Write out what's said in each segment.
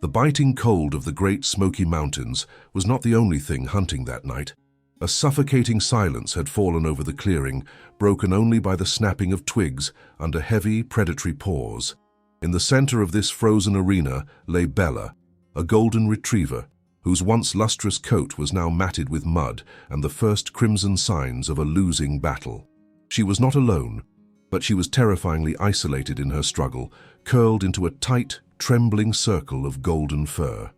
The biting cold of the Great Smoky Mountains was not the only thing hunting that night. A suffocating silence had fallen over the clearing, broken only by the snapping of twigs under heavy, predatory paws. In the center of this frozen arena lay Bella, a golden retriever, whose once lustrous coat was now matted with mud and the first crimson signs of a losing battle. She was not alone, but she was terrifyingly isolated in her struggle, curled into a tight, trembling circle of golden fur.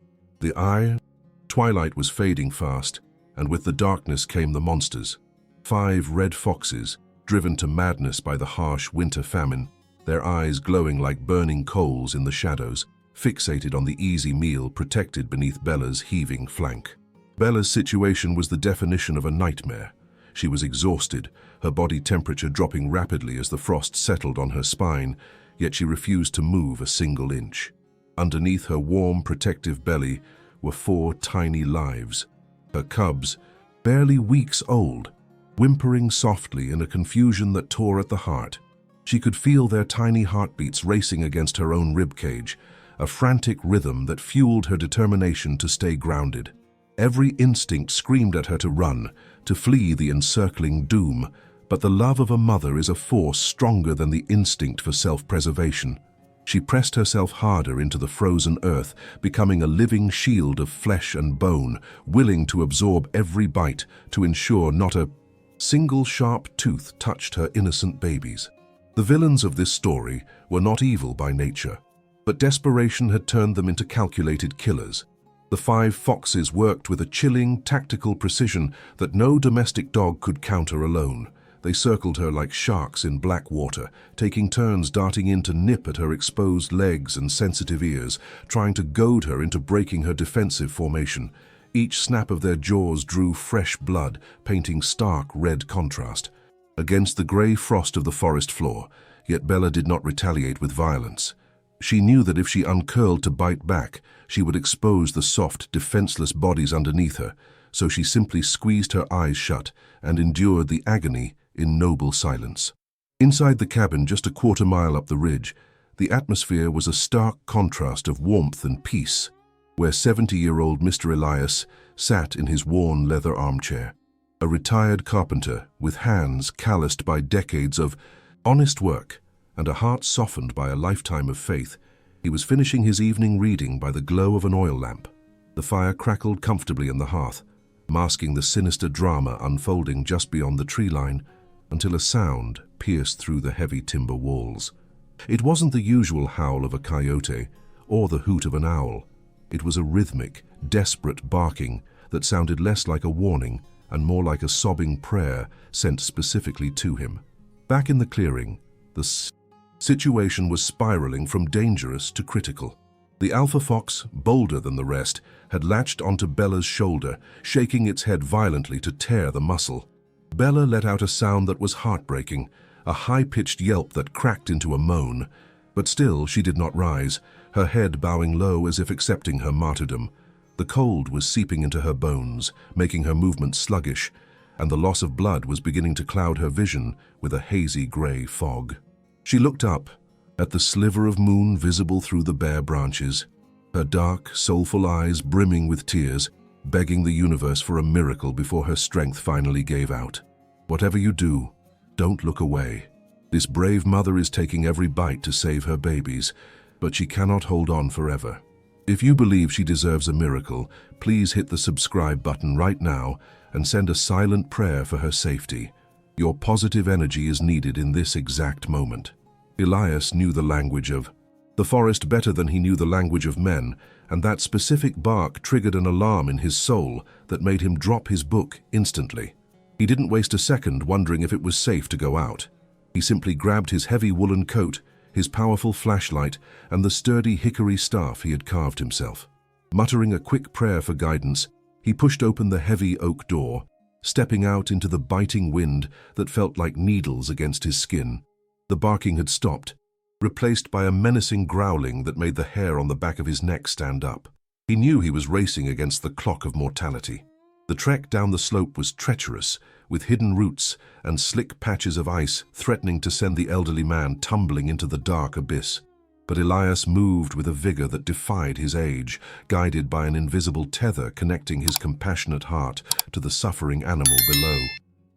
Twilight was fading fast, and with the darkness came the monsters. 5 red foxes, driven to madness by the harsh winter famine, their eyes glowing like burning coals in the shadows, fixated on the easy meal protected beneath Bella's heaving flank. Bella's situation was the definition of a nightmare. She was exhausted, her body temperature dropping rapidly as the frost settled on her spine, yet she refused to move a single inch. Underneath her warm, protective belly were 4 tiny lives. Her cubs, barely weeks old, whimpering softly in a confusion that tore at the heart. She could feel their tiny heartbeats racing against her own ribcage, a frantic rhythm that fueled her determination to stay grounded. Every instinct screamed at her to run, to flee the encircling doom, but the love of a mother is a force stronger than the instinct for self-preservation. She pressed herself harder into the frozen earth, becoming a living shield of flesh and bone, willing to absorb every bite to ensure not a single sharp tooth touched her innocent babies. The villains of this story were not evil by nature, but desperation had turned them into calculated killers. The 5 foxes worked with a chilling, tactical precision that no domestic dog could counter alone. They circled her like sharks in black water, taking turns darting in to nip at her exposed legs and sensitive ears, trying to goad her into breaking her defensive formation. Each snap of their jaws drew fresh blood, painting stark red contrast against the grey frost of the forest floor, yet Bella did not retaliate with violence. She knew that if she uncurled to bite back, she would expose the soft, defenseless bodies underneath her, so she simply squeezed her eyes shut and endured the agony in noble silence. Inside the cabin, just a quarter-mile up the ridge, the atmosphere was a stark contrast of warmth and peace, where 70-year-old Mr. Elias sat in his worn leather armchair. A retired carpenter with hands calloused by decades of honest work and a heart softened by a lifetime of faith, he was finishing his evening reading by the glow of an oil lamp. The fire crackled comfortably in the hearth, masking the sinister drama unfolding just beyond the tree line, until a sound pierced through the heavy timber walls. It wasn't the usual howl of a coyote or the hoot of an owl. It was a rhythmic, desperate barking that sounded less like a warning and more like a sobbing prayer sent specifically to him. Back in the clearing, the situation was spiraling from dangerous to critical. The alpha fox, bolder than the rest, had latched onto Bella's shoulder, shaking its head violently to tear the muscle. Bella let out a sound that was heartbreaking, a high-pitched yelp that cracked into a moan. But still she did not rise, her head bowing low as if accepting her martyrdom. The cold was seeping into her bones, making her movements sluggish, and the loss of blood was beginning to cloud her vision with a hazy gray fog. She looked up at the sliver of moon visible through the bare branches, her dark, soulful eyes brimming with tears, begging the universe for a miracle before her strength finally gave out. Whatever you do, don't look away. This brave mother is taking every bite to save her babies, but she cannot hold on forever. If you believe she deserves a miracle, please hit the subscribe button right now and send a silent prayer for her safety. Your positive energy is needed in this exact moment. Elias knew the language of the forest better than he knew the language of men, and that specific bark triggered an alarm in his soul that made him drop his book instantly. He didn't waste a second wondering if it was safe to go out. He simply grabbed his heavy woolen coat, his powerful flashlight, and the sturdy hickory staff he had carved himself. Muttering a quick prayer for guidance, he pushed open the heavy oak door, stepping out into the biting wind that felt like needles against his skin. The barking had stopped, replaced by a menacing growling that made the hair on the back of his neck stand up. He knew he was racing against the clock of mortality. The trek down the slope was treacherous, with hidden roots and slick patches of ice threatening to send the elderly man tumbling into the dark abyss. But Elias moved with a vigor that defied his age, guided by an invisible tether connecting his compassionate heart to the suffering animal below.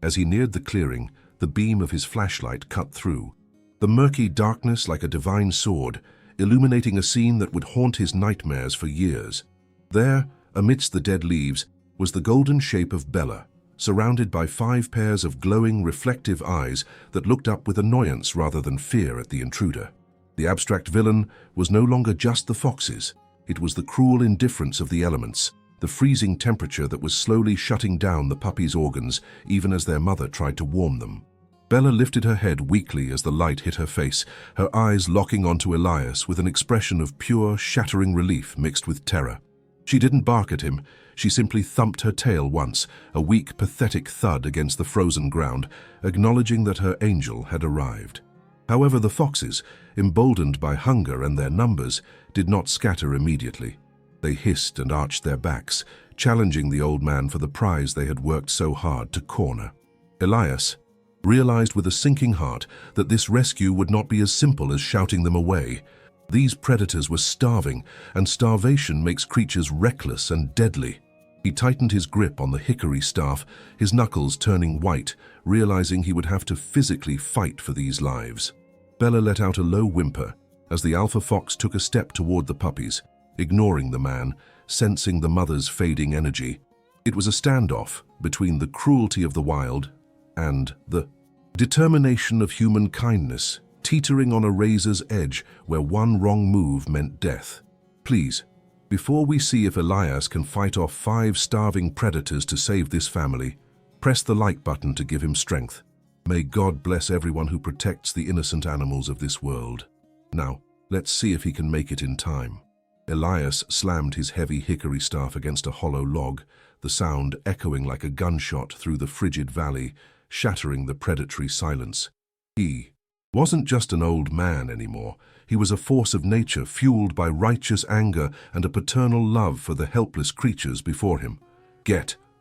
As he neared the clearing, the beam of his flashlight cut through. The murky darkness like a divine sword, illuminating a scene that would haunt his nightmares for years. There, amidst the dead leaves, was the golden shape of Bella, surrounded by 5 pairs of glowing, reflective eyes that looked up with annoyance rather than fear at the intruder. The abstract villain was no longer just the foxes. It was the cruel indifference of the elements, the freezing temperature that was slowly shutting down the puppy's organs even as their mother tried to warm them. Bella lifted her head weakly as the light hit her face, her eyes locking onto Elias with an expression of pure, shattering relief mixed with terror. She didn't bark at him. She simply thumped her tail once, a weak, pathetic thud against the frozen ground, acknowledging that her angel had arrived. However, the foxes, emboldened by hunger and their numbers, did not scatter immediately. They hissed and arched their backs, challenging the old man for the prize they had worked so hard to corner. Elias realized with a sinking heart that this rescue would not be as simple as shouting them away. These predators were starving, and starvation makes creatures reckless and deadly. He tightened his grip on the hickory staff, his knuckles turning white, realizing he would have to physically fight for these lives. Bella let out a low whimper as the alpha fox took a step toward the puppies, ignoring the man, sensing the mother's fading energy. It was a standoff between the cruelty of the wild and the determination of human kindness, teetering on a razor's edge where one wrong move meant death. Please, before we see if Elias can fight off 5 starving predators to save this family, press the like button to give him strength. May God bless everyone who protects the innocent animals of this world. Now, let's see if he can make it in time. Elias slammed his heavy hickory staff against a hollow log, the sound echoing like a gunshot through the frigid valley, shattering the predatory silence. He wasn't just an old man anymore. He was a force of nature fueled by righteous anger and a paternal love for the helpless creatures before him.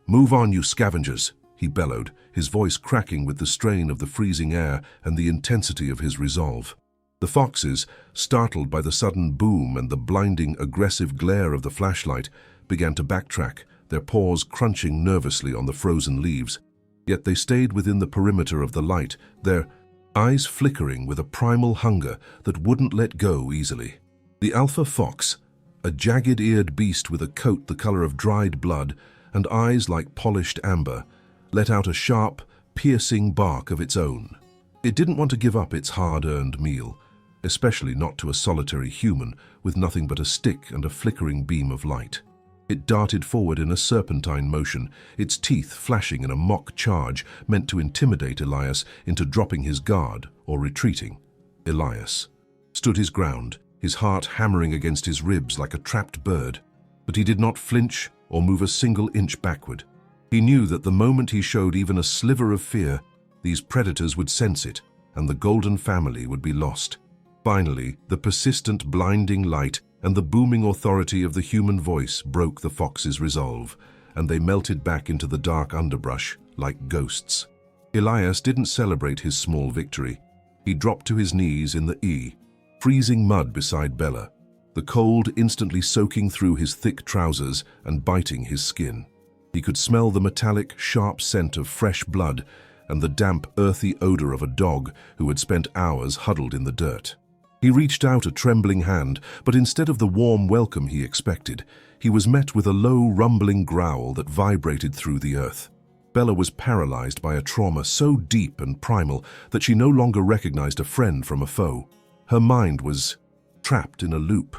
Move on, you scavengers, he bellowed, his voice cracking with the strain of the freezing air and the intensity of his resolve. The foxes, startled by the sudden boom and the blinding, aggressive glare of the flashlight, began to backtrack, their paws crunching nervously on the frozen leaves. Yet they stayed within the perimeter of the light, their eyes flickering with a primal hunger that wouldn't let go easily. The alpha fox, a jagged-eared beast with a coat the color of dried blood and eyes like polished amber, let out a sharp, piercing bark of its own. It didn't want to give up its hard-earned meal, especially not to a solitary human with nothing but a stick and a flickering beam of light. It darted forward in a serpentine motion, its teeth flashing in a mock charge meant to intimidate Elias into dropping his guard or retreating. Elias stood his ground, his heart hammering against his ribs like a trapped bird, but he did not flinch or move a single inch backward. He knew that the moment he showed even a sliver of fear, these predators would sense it, and the Golden family would be lost. Finally, the persistent, blinding light and the booming authority of the human voice broke the fox's resolve, and they melted back into the dark underbrush like ghosts. Elias didn't celebrate his small victory. He dropped to his knees in the freezing mud beside Bella, the cold instantly soaking through his thick trousers and biting his skin. He could smell the metallic, sharp scent of fresh blood and the damp, earthy odor of a dog who had spent hours huddled in the dirt. He reached out a trembling hand, but instead of the warm welcome he expected, he was met with a low, rumbling growl that vibrated through the earth. Bella was paralyzed by a trauma so deep and primal that she no longer recognized a friend from a foe. Her mind was trapped in a loop.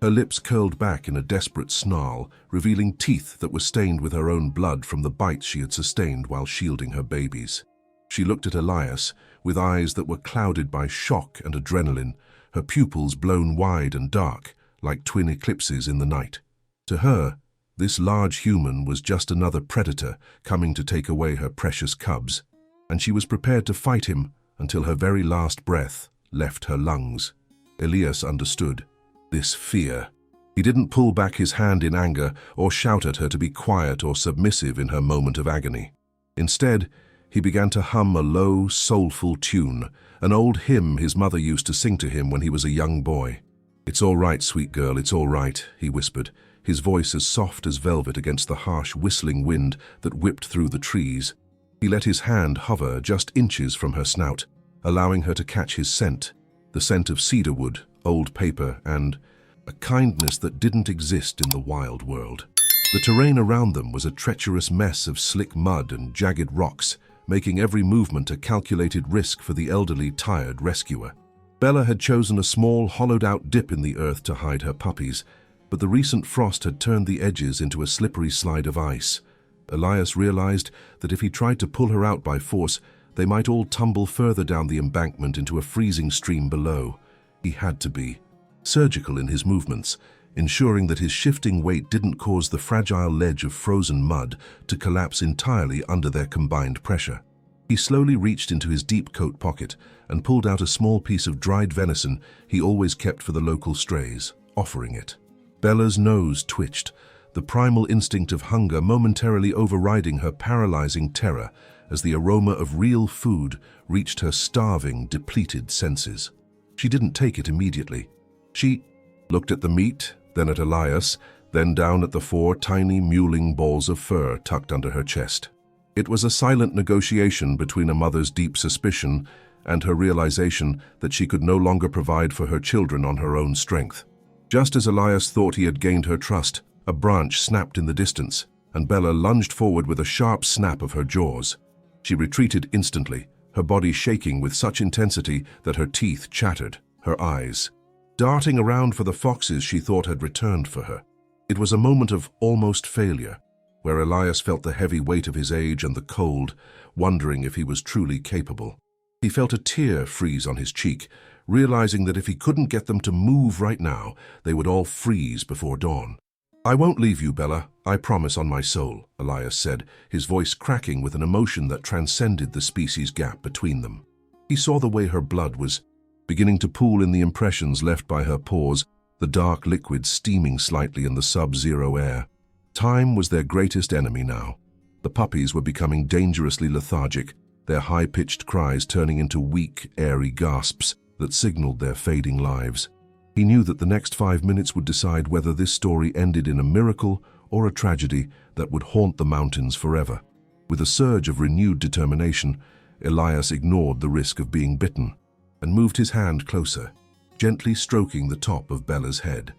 Her lips curled back in a desperate snarl, revealing teeth that were stained with her own blood from the bites she had sustained while shielding her babies. She looked at Elias with eyes that were clouded by shock and adrenaline, her pupils blown wide and dark, like twin eclipses in the night. To her, this large human was just another predator coming to take away her precious cubs, and she was prepared to fight him until her very last breath left her lungs. Elias understood this fear. He didn't pull back his hand in anger or shout at her to be quiet or submissive in her moment of agony. Instead, he began to hum a low, soulful tune, an old hymn his mother used to sing to him when he was a young boy. "It's all right, sweet girl, it's all right," he whispered, his voice as soft as velvet against the harsh whistling wind that whipped through the trees. He let his hand hover just inches from her snout, allowing her to catch his scent, the scent of cedarwood, old paper, and a kindness that didn't exist in the wild world. The terrain around them was a treacherous mess of slick mud and jagged rocks, making every movement a calculated risk for the elderly, tired rescuer. Bella had chosen a small, hollowed-out dip in the earth to hide her puppies, but the recent frost had turned the edges into a slippery slide of ice. Elias realized that if he tried to pull her out by force, they might all tumble further down the embankment into a freezing stream below. He had to be surgical in his movements, ensuring that his shifting weight didn't cause the fragile ledge of frozen mud to collapse entirely under their combined pressure. He slowly reached into his deep coat pocket and pulled out a small piece of dried venison he always kept for the local strays, offering it. Bella's nose twitched, the primal instinct of hunger momentarily overriding her paralyzing terror as the aroma of real food reached her starving, depleted senses. She didn't take it immediately. She looked at the meat, then at Elias, then down at the 4 tiny mewling balls of fur tucked under her chest. It was a silent negotiation between a mother's deep suspicion and her realization that she could no longer provide for her children on her own strength. Just as Elias thought he had gained her trust, a branch snapped in the distance, and Bella lunged forward with a sharp snap of her jaws. She retreated instantly, her body shaking with such intensity that her teeth chattered, her eyes darting around for the foxes she thought had returned for her. It was a moment of almost failure, where Elias felt the heavy weight of his age and the cold, wondering if he was truly capable. He felt a tear freeze on his cheek, realizing that if he couldn't get them to move right now, they would all freeze before dawn. "I won't leave you, Bella, I promise on my soul," Elias said, his voice cracking with an emotion that transcended the species gap between them. He saw the way her blood was beginning to pool in the impressions left by her paws, the dark liquid steaming slightly in the sub-zero air. Time was their greatest enemy now. The puppies were becoming dangerously lethargic, their high-pitched cries turning into weak, airy gasps that signaled their fading lives. He knew that the next 5 minutes would decide whether this story ended in a miracle or a tragedy that would haunt the mountains forever. With a surge of renewed determination, Elias ignored the risk of being bitten and moved his hand closer, gently stroking the top of Bella's head.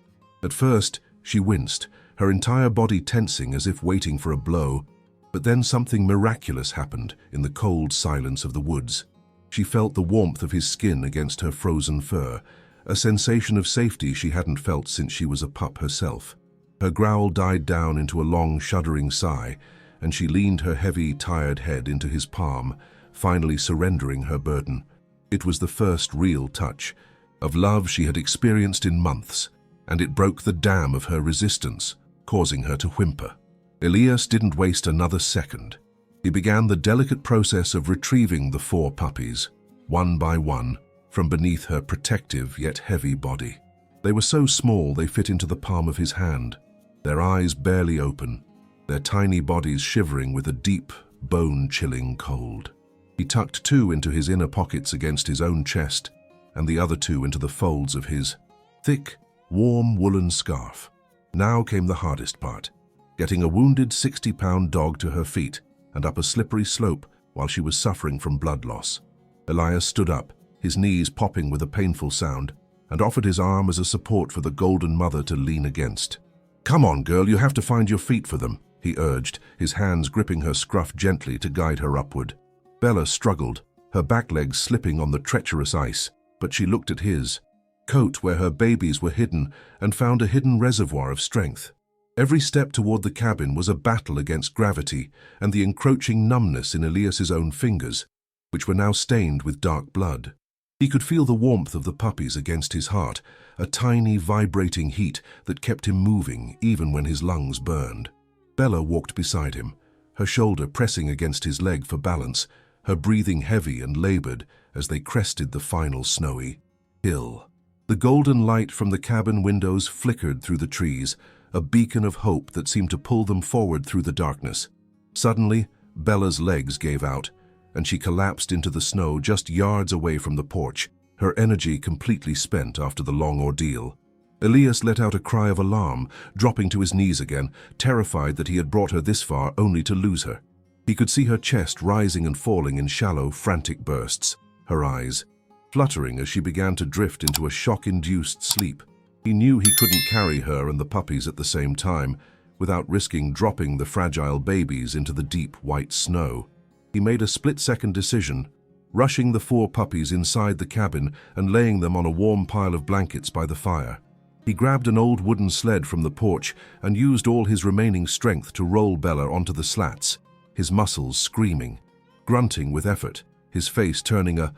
At first, she winced, her entire body tensing as if waiting for a blow, but then something miraculous happened in the cold silence of the woods. She felt the warmth of his skin against her frozen fur, a sensation of safety she hadn't felt since she was a pup herself. Her growl died down into a long, shuddering sigh, and she leaned her heavy, tired head into his palm, finally surrendering her burden. It was the first real touch of love she had experienced in months, and it broke the dam of her resistance, causing her to whimper. Elias didn't waste another second. He began the delicate process of retrieving the 4 puppies, one by one, from beneath her protective yet heavy body. They were so small they fit into the palm of his hand, their eyes barely open, their tiny bodies shivering with a deep, bone-chilling cold. He tucked 2 into his inner pockets against his own chest, and the other 2 into the folds of his thick, warm woolen scarf. Now came the hardest part, getting a wounded 60-pound dog to her feet and up a slippery slope while she was suffering from blood loss. Elias stood up, his knees popping with a painful sound, and offered his arm as a support for the golden mother to lean against. "Come on, girl, you have to find your feet for them," he urged, his hands gripping her scruff gently to guide her upward. Bella struggled, her back legs slipping on the treacherous ice, but she looked at his coat where her babies were hidden and found a hidden reservoir of strength. Every step toward the cabin was a battle against gravity and the encroaching numbness in Elias's own fingers, which were now stained with dark blood. He could feel the warmth of the puppies against his heart, a tiny, vibrating heat that kept him moving even when his lungs burned. Bella walked beside him, her shoulder pressing against his leg for balance, her breathing heavy and labored as they crested the final snowy hill. The golden light from the cabin windows flickered through the trees, a beacon of hope that seemed to pull them forward through the darkness. Suddenly, Bella's legs gave out, and she collapsed into the snow just yards away from the porch, her energy completely spent after the long ordeal. Elias let out a cry of alarm, dropping to his knees again, terrified that he had brought her this far only to lose her. He could see her chest rising and falling in shallow, frantic bursts, her eyes fluttering as she began to drift into a shock-induced sleep. He knew he couldn't carry her and the puppies at the same time, without risking dropping the fragile babies into the deep white snow. He made a split-second decision, rushing the 4 puppies inside the cabin and laying them on a warm pile of blankets by the fire. He grabbed an old wooden sled from the porch and used all his remaining strength to roll Bella onto the slats, his muscles screaming. Grunting with effort, his face turning a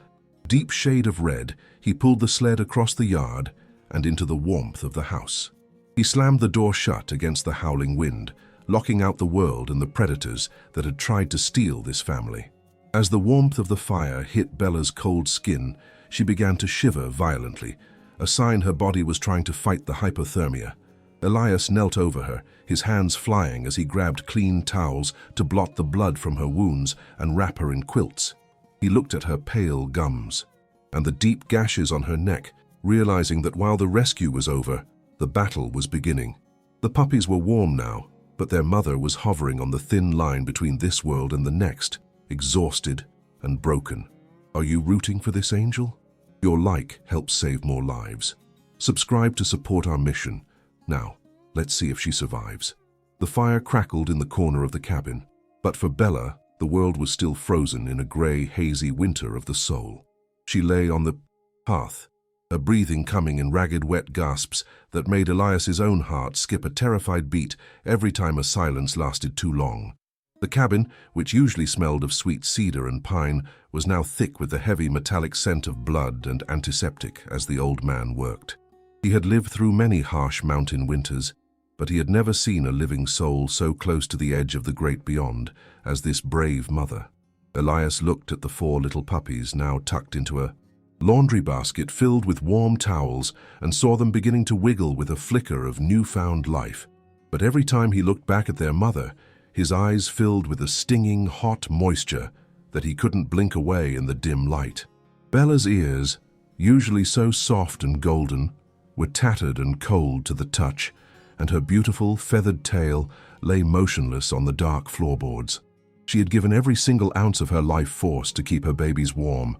deep shade of red, he pulled the sled across the yard and into the warmth of the house. He slammed the door shut against the howling wind, locking out the world and the predators that had tried to steal this family. As the warmth of the fire hit Bella's cold skin, she began to shiver violently, a sign her body was trying to fight the hypothermia. Elias knelt over her, his hands flying as he grabbed clean towels to blot the blood from her wounds and wrap her in quilts. He looked at her pale gums and the deep gashes on her neck, realizing that while the rescue was over, the battle was beginning. The puppies were warm now, but their mother was hovering on the thin line between this world and the next, exhausted and broken. Are you rooting for this angel? Your like helps save more lives. Subscribe to support our mission. Now, let's see if she survives. The fire crackled in the corner of the cabin, but for Bella, the world was still frozen in a grey, hazy winter of the soul. She lay on the hearth, her breathing coming in ragged, wet gasps that made Elias's own heart skip a terrified beat every time a silence lasted too long. The cabin, which usually smelled of sweet cedar and pine, was now thick with the heavy metallic scent of blood and antiseptic as the old man worked. He had lived through many harsh mountain winters, but he had never seen a living soul so close to the edge of the great beyond as this brave mother. Elias looked at the 4 little puppies now tucked into a laundry basket filled with warm towels and saw them beginning to wiggle with a flicker of newfound life. But every time he looked back at their mother, his eyes filled with a stinging, hot moisture that he couldn't blink away in the dim light. Bella's ears, usually so soft and golden, were tattered and cold to the touch, and her beautiful, feathered tail lay motionless on the dark floorboards. She had given every single ounce of her life force to keep her babies warm,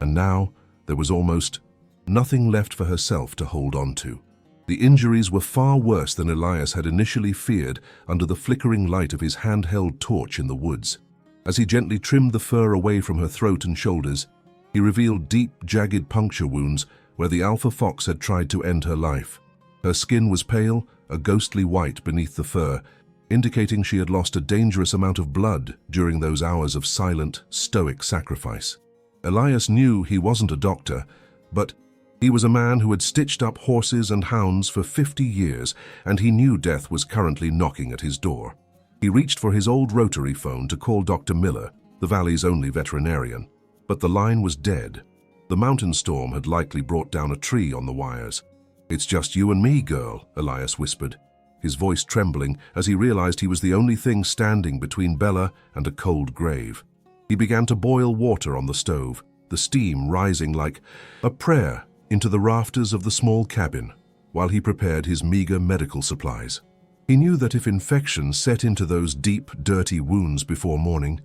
and now there was almost nothing left for herself to hold on to. The injuries were far worse than Elias had initially feared under the flickering light of his handheld torch in the woods. As he gently trimmed the fur away from her throat and shoulders, he revealed deep, jagged puncture wounds where the alpha fox had tried to end her life. Her skin was pale, a ghostly white beneath the fur, indicating she had lost a dangerous amount of blood during those hours of silent, stoic sacrifice. Elias knew he wasn't a doctor, but he was a man who had stitched up horses and hounds for 50 years, and he knew death was currently knocking at his door. He reached for his old rotary phone to call Dr. Miller, the valley's only veterinarian, but the line was dead. The mountain storm had likely brought down a tree on the wires. "It's just you and me, girl," Elias whispered, his voice trembling as he realized he was the only thing standing between Bella and a cold grave. He began to boil water on the stove, the steam rising like a prayer into the rafters of the small cabin, while he prepared his meager medical supplies. He knew that if infection set into those deep, dirty wounds before morning,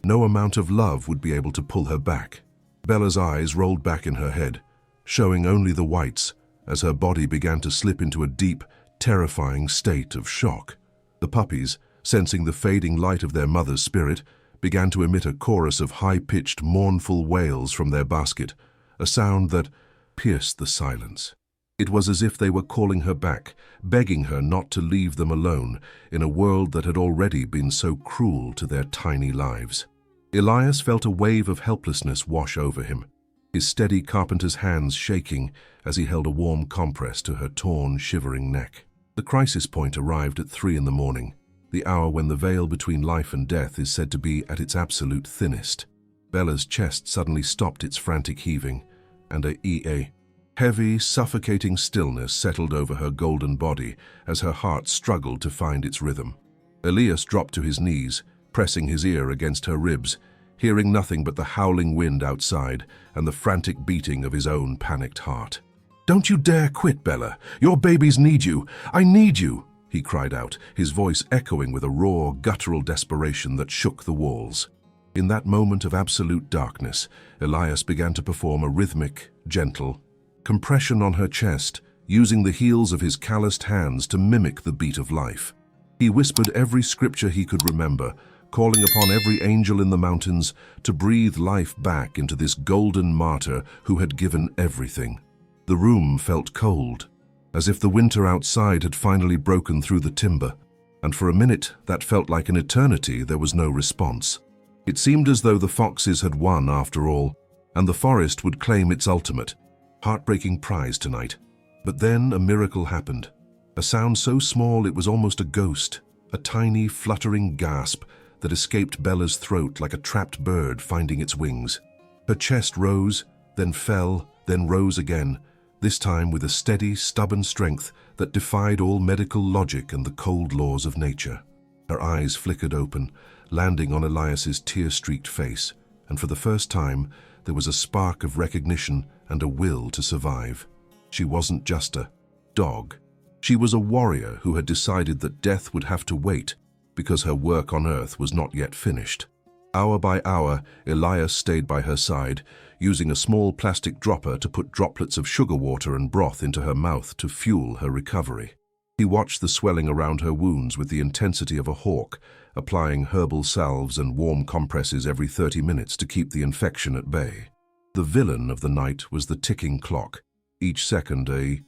no amount of love would be able to pull her back. Bella's eyes rolled back in her head, showing only the whites as her body began to slip into a deep, terrifying state of shock. The puppies, sensing the fading light of their mother's spirit, began to emit a chorus of high-pitched, mournful wails from their basket, a sound that pierced the silence. It was as if they were calling her back, begging her not to leave them alone in a world that had already been so cruel to their tiny lives. Elias felt a wave of helplessness wash over him, his steady carpenter's hands shaking as he held a warm compress to her torn, shivering neck. The crisis point arrived at 3 in the morning, the hour when the veil between life and death is said to be at its absolute thinnest. Bella's chest suddenly stopped its frantic heaving, and a heavy, suffocating stillness settled over her golden body as her heart struggled to find its rhythm. Elias dropped to his knees, pressing his ear against her ribs, hearing nothing but the howling wind outside and the frantic beating of his own panicked heart. "Don't you dare quit, Bella. Your babies need you. I need you," he cried out, his voice echoing with a raw, guttural desperation that shook the walls. In that moment of absolute darkness, Elias began to perform a rhythmic, gentle compression on her chest, using the heels of his calloused hands to mimic the beat of life. He whispered every scripture he could remember, calling upon every angel in the mountains to breathe life back into this golden martyr who had given everything. The room felt cold, as if the winter outside had finally broken through the timber, and for a minute that felt like an eternity. There was no response. It seemed as though the foxes had won after all, and the forest would claim its ultimate, heartbreaking prize tonight. But then a miracle happened. A sound so small it was almost a ghost, a tiny, fluttering gasp that escaped Bella's throat like a trapped bird finding its wings. Her chest rose, then fell, then rose again, this time with a steady, stubborn strength that defied all medical logic and the cold laws of nature. Her eyes flickered open, landing on Elias's tear-streaked face, and for the first time, there was a spark of recognition and a will to survive. She wasn't just a dog. She was a warrior who had decided that death would have to wait because her work on Earth was not yet finished. Hour by hour, Elias stayed by her side, using a small plastic dropper to put droplets of sugar water and broth into her mouth to fuel her recovery. He watched the swelling around her wounds with the intensity of a hawk, applying herbal salves and warm compresses every 30 minutes to keep the infection at bay. The villain of the night was the ticking clock, each second a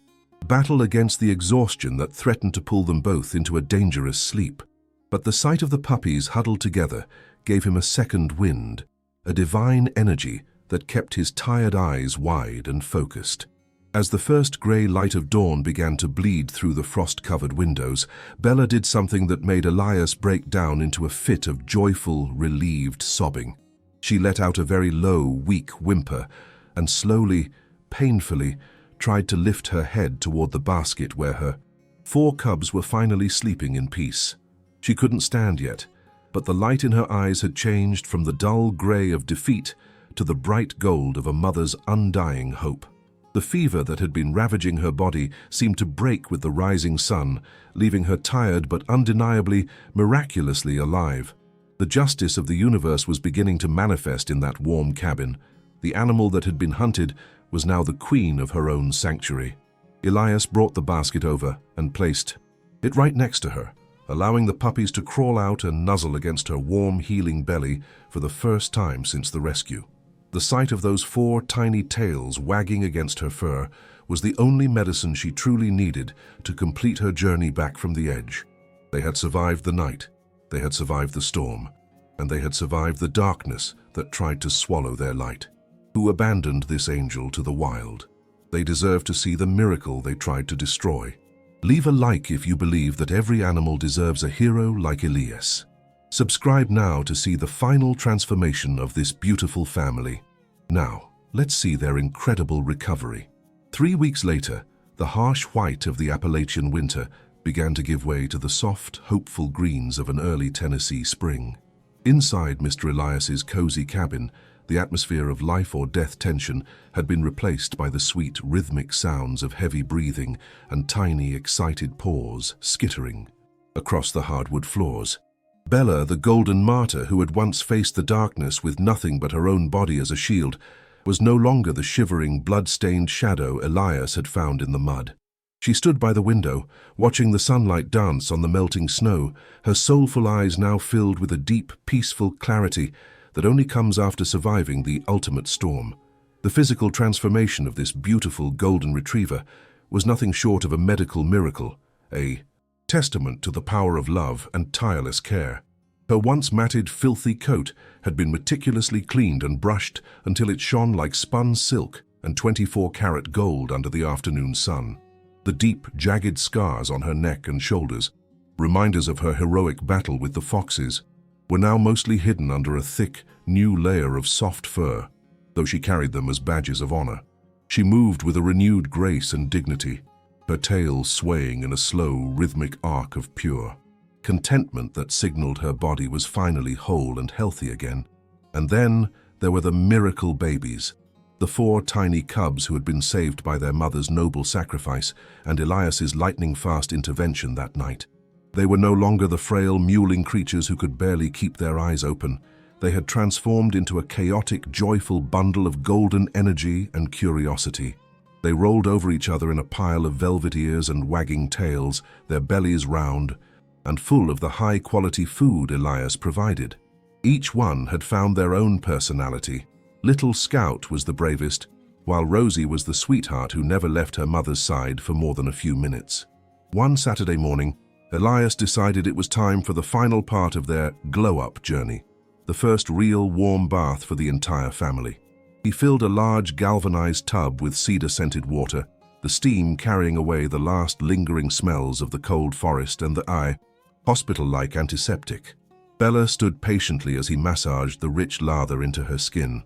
battle against the exhaustion that threatened to pull them both into a dangerous sleep. But the sight of the puppies huddled together gave him a second wind, a divine energy that kept his tired eyes wide and focused. As the first grey light of dawn began to bleed through the frost-covered windows, Bella did something that made Elias break down into a fit of joyful, relieved sobbing. She let out a very low, weak whimper and slowly, painfully, tried to lift her head toward the basket where her 4 cubs were finally sleeping in peace. She couldn't stand yet, but the light in her eyes had changed from the dull grey of defeat to the bright gold of a mother's undying hope. The fever that had been ravaging her body seemed to break with the rising sun, leaving her tired but undeniably, miraculously alive. The justice of the universe was beginning to manifest in that warm cabin. The animal that had been hunted was now the queen of her own sanctuary. Elias brought the basket over and placed it right next to her, allowing the puppies to crawl out and nuzzle against her warm, healing belly for the first time since the rescue. The sight of those 4 tiny tails wagging against her fur was the only medicine she truly needed to complete her journey back from the edge. They had survived the night, they had survived the storm, and they had survived the darkness that tried to swallow their light. Who abandoned this angel to the wild? They deserve to see the miracle they tried to destroy. Leave a like if you believe that every animal deserves a hero like Elias. Subscribe now to see the final transformation of this beautiful family. Now, let's see their incredible recovery. 3 weeks later, the harsh white of the Appalachian winter began to give way to the soft, hopeful greens of an early Tennessee spring. Inside Mr. Elias's cozy cabin, the atmosphere of life-or-death tension had been replaced by the sweet, rhythmic sounds of heavy breathing and tiny, excited paws skittering across the hardwood floors. Bella, the golden martyr who had once faced the darkness with nothing but her own body as a shield, was no longer the shivering, blood-stained shadow Elias had found in the mud. She stood by the window, watching the sunlight dance on the melting snow, her soulful eyes now filled with a deep, peaceful clarity that only comes after surviving the ultimate storm. The physical transformation of this beautiful golden retriever was nothing short of a medical miracle, a testament to the power of love and tireless care. Her once matted, filthy coat had been meticulously cleaned and brushed until it shone like spun silk and 24-karat gold under the afternoon sun. The deep, jagged scars on her neck and shoulders, reminders of her heroic battle with the foxes, were now mostly hidden under a thick, new layer of soft fur, though she carried them as badges of honor. She moved with a renewed grace and dignity, her tail swaying in a slow, rhythmic arc of pure contentment that signaled her body was finally whole and healthy again. And then there were the miracle babies, The 4 tiny cubs who had been saved by their mother's noble sacrifice and Elias's lightning-fast intervention that night. They were no longer the frail, mewling creatures who could barely keep their eyes open. They had transformed into a chaotic, joyful bundle of golden energy and curiosity. They rolled over each other in a pile of velvet ears and wagging tails, their bellies round and full of the high-quality food Elias provided. Each one had found their own personality. Little Scout was the bravest, while Rosie was the sweetheart who never left her mother's side for more than a few minutes. One Saturday morning, Elias decided it was time for the final part of their glow-up journey, the first real warm bath for the entire family. He filled a large galvanized tub with cedar-scented water, the steam carrying away the last lingering smells of the cold forest and the hospital-like antiseptic. Bella stood patiently as he massaged the rich lather into her skin,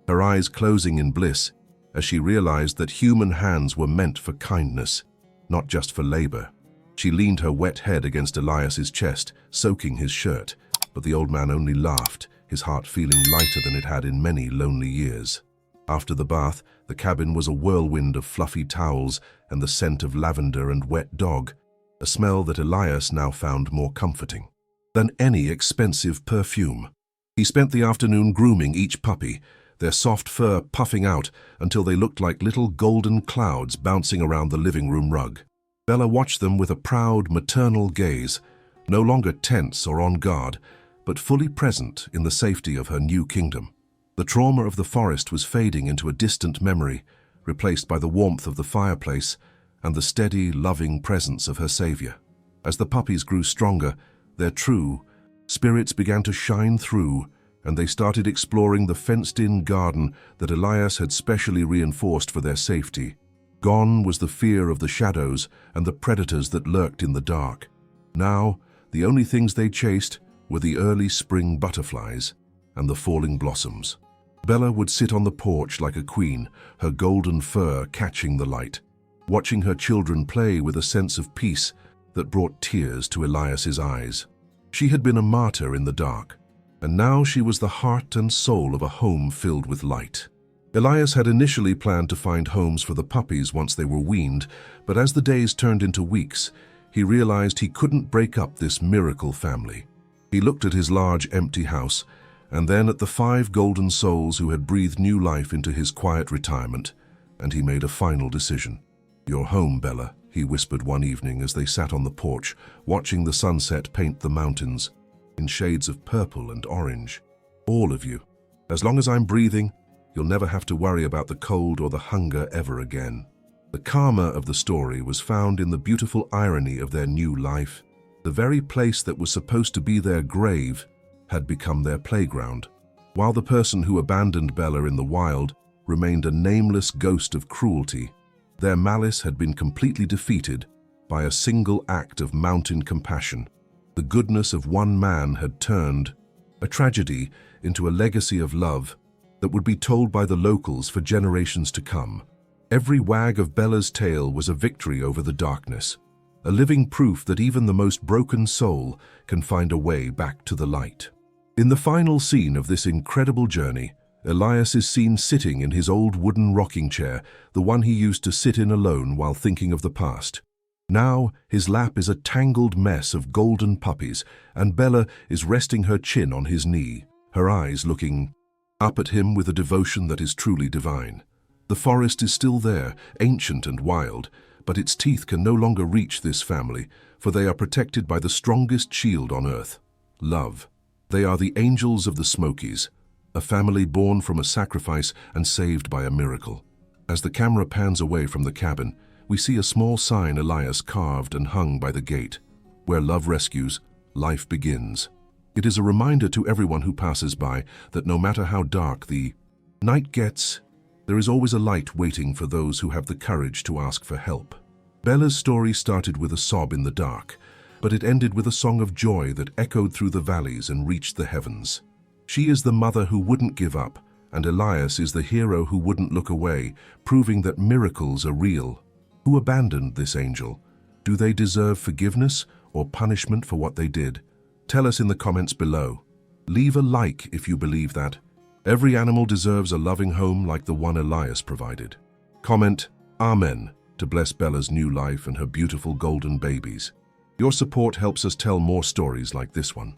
her eyes closing in bliss as she realized that human hands were meant for kindness, not just for labor. She leaned her wet head against Elias's chest, soaking his shirt, but the old man only laughed, his heart feeling lighter than it had in many lonely years. After the bath, the cabin was a whirlwind of fluffy towels and the scent of lavender and wet dog, a smell that Elias now found more comforting than any expensive perfume. He spent the afternoon grooming each puppy, their soft fur puffing out until they looked like little golden clouds bouncing around the living room rug. Bella watched them with a proud, maternal gaze, no longer tense or on guard, but fully present in the safety of her new kingdom. The trauma of the forest was fading into a distant memory, replaced by the warmth of the fireplace and the steady, loving presence of her savior. As the puppies grew stronger, their true spirits began to shine through, and they started exploring the fenced-in garden that Elias had specially reinforced for their safety. Gone was the fear of the shadows and the predators that lurked in the dark. Now, the only things they chased were the early spring butterflies and the falling blossoms. Bella would sit on the porch like a queen, her golden fur catching the light, watching her children play with a sense of peace that brought tears to Elias's eyes. She had been a martyr in the dark, and now she was the heart and soul of a home filled with light. Elias had initially planned to find homes for the puppies once they were weaned, but as the days turned into weeks, he realized he couldn't break up this miracle family. He looked at his large, empty house, and then at the 5 golden souls who had breathed new life into his quiet retirement, and he made a final decision. "You're home, Bella," he whispered one evening as they sat on the porch, watching the sunset paint the mountains in shades of purple and orange. "All of you. As long as I'm breathing, you'll never have to worry about the cold or the hunger ever again." The karma of the story was found in the beautiful irony of their new life. The very place that was supposed to be their grave had become their playground. While the person who abandoned Bella in the wild remained a nameless ghost of cruelty, their malice had been completely defeated by a single act of mountain compassion. The goodness of one man had turned a tragedy into a legacy of love that would be told by the locals for generations to come. Every wag of Bella's tail was a victory over the darkness, a living proof that even the most broken soul can find a way back to the light. In the final scene of this incredible journey, Elias is seen sitting in his old wooden rocking chair, the one he used to sit in alone while thinking of the past. Now, his lap is a tangled mess of golden puppies, and Bella is resting her chin on his knee, her eyes looking up at him with a devotion that is truly divine. The forest is still there, ancient and wild, but its teeth can no longer reach this family, for they are protected by the strongest shield on earth: love. They are the angels of the Smokies, a family born from a sacrifice and saved by a miracle. As the camera pans away from the cabin, we see a small sign Elias carved and hung by the gate: "Where love rescues, life begins." It is a reminder to everyone who passes by that no matter how dark the night gets, there is always a light waiting for those who have the courage to ask for help. Bella's story started with a sob in the dark, but it ended with a song of joy that echoed through the valleys and reached the heavens. She is the mother who wouldn't give up, and Elias is the hero who wouldn't look away, proving that miracles are real. Who abandoned this angel? Do they deserve forgiveness or punishment for what they did? Tell us in the comments below. Leave a like if you believe that, Every animal deserves a loving home like the one Elias provided. Comment Amen to bless Bella's new life and her beautiful golden babies. Your support helps us tell more stories like this one.